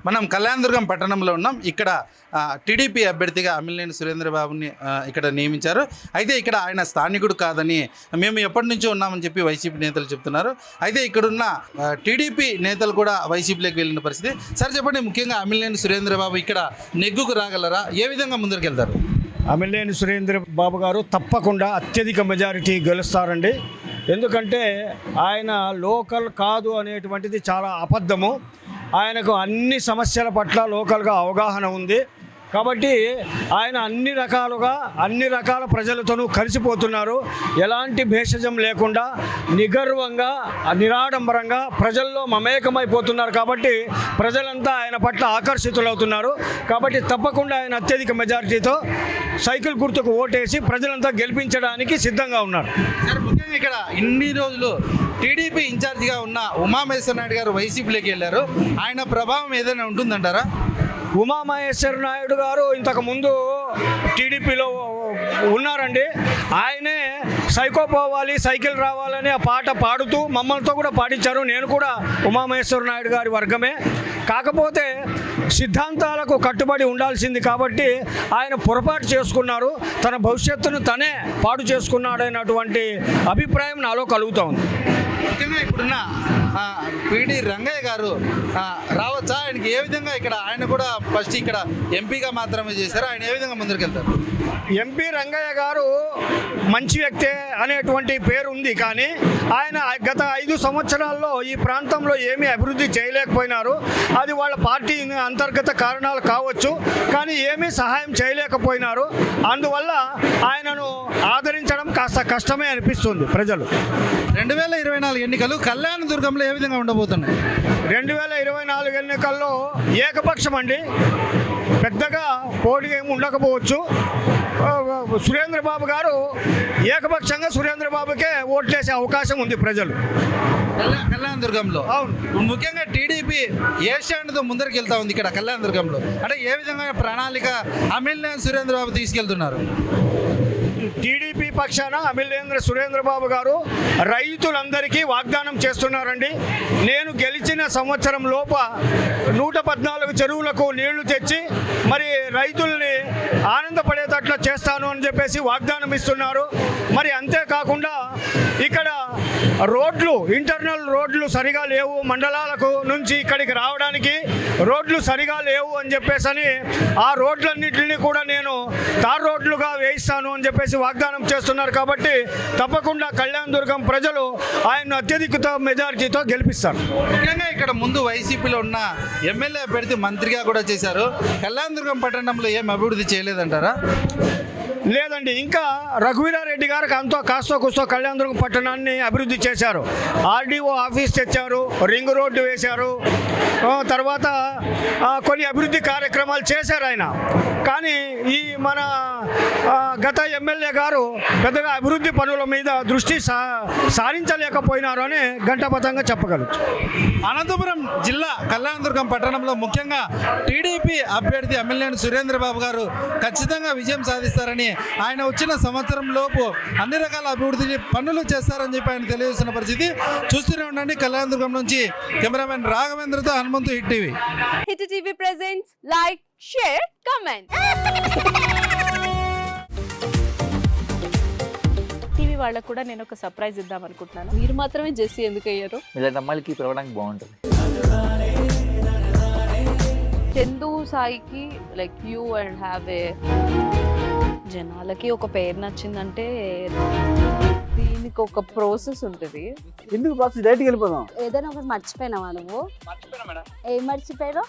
మనం కళ్యాణదుర్గం పట్టణంలో ఉన్నాం. ఇక్కడ టీడీపీ అభ్యర్థిగా అమిలినేని సురేంద్రబాబుని ఇక్కడ నియమించారు. అయితే ఇక్కడ ఆయన స్థానికుడు కాదని మేము ఎప్పటి నుంచో ఉన్నామని చెప్పి వైసీపీ నేతలు చెప్తున్నారు. అయితే ఇక్కడున్న టీడీపీ నేతలు కూడా వైసీపీలోకి వెళ్ళిన పరిస్థితి. సార్ చెప్పండి, ముఖ్యంగా అమిలినేని సురేంద్రబాబు ఇక్కడ నెగ్గుకు రాగలరా? ఏ విధంగా ముందరికి వెళ్తారు? అమిలినేని సురేంద్రబాబు గారు తప్పకుండా అత్యధిక మెజారిటీ గెలుస్తారండి. ఎందుకంటే ఆయన లోకల్ కాదు అనేటువంటిది చాలా అబద్ధము. ఆయనకు అన్ని సమస్యల పట్ల లోకల్గా అవగాహన ఉంది. కాబట్టి ఆయన అన్ని రకాల ప్రజలతోనూ కలిసిపోతున్నారు. ఎలాంటి భేషజం లేకుండా నిగర్వంగా నిరాడంబరంగా ప్రజల్లో మమేకమైపోతున్నారు. కాబట్టి ప్రజలంతా ఆయన పట్ల ఆకర్షితులవుతున్నారు. కాబట్టి తప్పకుండా ఆయన అత్యధిక మెజారిటీతో సైకిల్ గుర్తుకు ఓటేసి ప్రజలంతా గెలిపించడానికి సిద్ధంగా ఉన్నారు. సార్, ముఖ్యంగా ఇక్కడ ఇన్ని రోజులు టీడీపీ ఇన్ఛార్జిగా ఉన్న ఉమామహేశ్వర నాయుడు గారు వైసీపీలోకి వెళ్ళారు. ఆయన ప్రభావం ఏదైనా ఉంటుందంటారా? ఉమామహేశ్వర నాయుడు గారు ఇంతకుముందు టీడీపీలో ఉన్నారండి. ఆయనే సైకో పోవాలి, సైకిల్ రావాలని ఆ పాట పాడుతూ మమ్మల్తో కూడా పాడించారు. నేను కూడా ఉమామహేశ్వర నాయుడు గారి వర్గమే. కాకపోతే సిద్ధాంతాలకు కట్టుబడి ఉండాల్సింది కాబట్టి ఆయన పొరపాటు చేసుకున్నారు. తన భవిష్యత్తును తనే పాడు చేసుకున్నాడైనటువంటి అభిప్రాయం నాలో కలుగుతూ ఉంది. ముఖ్యంగా ఇప్పుడున్న పిడి రంగయ్య గారు రావచ్చా? ఆయనకి ఏ విధంగా ఇక్కడ ఆయన కూడా ఫస్ట్ ఇక్కడ ఎంపీగా మాత్రమే చేశారు. ఆయన ఏ విధంగా ముందరికెళ్తారు? ఎంపీ రంగయ్య గారు మంచి వ్యక్తే అనేటువంటి పేరు ఉంది. కానీ ఆయన గత 5 సంవత్సరాల్లో ఈ ప్రాంతంలో ఏమీ అభివృద్ధి చేయలేకపోయినారు. అది వాళ్ళ పార్టీ అంతర్గత కారణాలు కావచ్చు, కానీ ఏమీ సహాయం చేయలేకపోయినారు. అందువల్ల ఆయనను ఆదరించడం కాస్త కష్టమే అనిపిస్తుంది ప్రజలు. 2024 ఎన్నికలు కళ్యాణదుర్గంలో ఏ విధంగా ఉండబోతున్నాయి? 2024 ఎన్నికల్లో ఏకపక్షం అండి. పెద్దగా పోటీ ఏమి ఉండకపోవచ్చు. సురేంద్రబాబు గారు ఏకపక్షంగా సురేంద్రబాబుకే ఓట్లేసే అవకాశం ఉంది ప్రజలు కళ్యాణదుర్గంలో. అవును, ముఖ్యంగా టీడీపీ ఏ స్టాండ్తో ముందరికి వెళ్తా ఉంది ఇక్కడ కళ్యాణదుర్గంలో? అంటే ఏ విధంగా ప్రణాళిక అమిలినేని సురేంద్రబాబు తీసుకెళ్తున్నారు? టీడీపీ పక్షాన అమిలినేని సురేంద్రబాబు గారు రైతులందరికీ వాగ్దానం చేస్తున్నారండి. నేను గెలిచిన సంవత్సరం లోప 114 చెరువులకు నీళ్లు తెచ్చి మరి రైతుల్ని ఆనందపడేటట్లు చేస్తాను అని చెప్పేసి వాగ్దానం ఇస్తున్నారు. మరి అంతేకాకుండా ఇక్కడ ఇంటర్నల్ రోడ్లు సరిగా లేవు, మండలాలకు నుంచి ఇక్కడికి రావడానికి రోడ్లు సరిగా లేవు అని చెప్పేసి ఆ రోడ్లన్నింటినీ కూడా నేను తార్ రోడ్లుగా వేయిస్తాను అని చెప్పేసి వాగ్దానం చేస్తున్నారు. కాబట్టి తప్పకుండా కళ్యాణదుర్గం ప్రజలు ఆయన అత్యధిక మెజారిటీతో గెలిపిస్తారు. ముఖ్యంగా ఇక్కడ ముందు వైసీపీలో ఉన్న ఎమ్మెల్యే అభ్యర్థి మంత్రిగా కూడా చేశారు. కళ్యాణదుర్గం పట్టణంలో ఏం అభివృద్ధి చేయలేదంటారా? లేదండి, ఇంకా రఘువీరారెడ్డి గారు కాస్తో కూస్తో కళ్యాణదుర్గం పట్టణాన్ని అభివృద్ధి చేశారు. ఆర్డీఓ ఆఫీస్ తెచ్చారు, రింగ్ రోడ్డు వేశారు, తర్వాత కొన్ని అభివృద్ధి కార్యక్రమాలు చేశారు ఆయన. కానీ ఈ మన గత ఎమ్మెల్యే గారు పెద్దగా అభివృద్ధి పనుల మీద దృష్టి సారించలేకపోయినారు అని ఘంటాపథంగా చెప్పగలచ్చు. అనంతపురం జిల్లా కళ్యాణదుర్గం పట్టణంలో ముఖ్యంగా టీడీపీ అభ్యర్థి అమిలినేని సురేంద్రబాబు గారు ఖచ్చితంగా విజయం సాధిస్తారని, ఆయన వచ్చిన సంవత్సరం లోపు అన్ని రకాల అభివృద్ధి పనులు చేస్తారని చెప్పి ఆయన తెలియజేస్తున్న పరిస్థితి. చూస్తూనే ఉండండి. కళ్యాణదుర్గం నుంచి కెమెరామెన్ రాఘవేంద్రతో Hanumanthu, hit TV. Hit TV presents like, share, comment. TV వాళ్ళకు కూడా నేను ఒక సర్ప్రైజ్ ఇద్దాం అనుకుంటున్నాను. మీరు మాత్రమే జెస్సీ ఎందుకు అయ్యారు? ఇలాంటి అమ్మాయిలకి పిలవడానికి బాగుంటుంది. చందు సాయికి like you and have a జనాలకి ఒక పేరు నచ్చిందంటే దీనికి ఒక ప్రాసెస్ ఉంటుంది. ఎందుకు ప్రాసెస్? డైరెక్ట్గా వెళ్ళిపోదాం. ఏదైనా ఒకటి మర్చిపోయినావా నువ్వు? ఏం మర్చిపోయారు?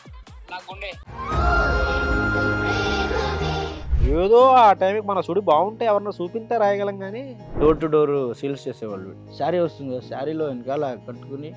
ఏదో ఆ టైంకి మన సుడి బాగుంటే ఎవరన్నా చూపింటే రాయగలం. కానీ డోర్ టు డోర్ సేల్స్ చేసేవాళ్ళు. శారీ వస్తుంది, శారీలో వెనకాల కట్టుకుని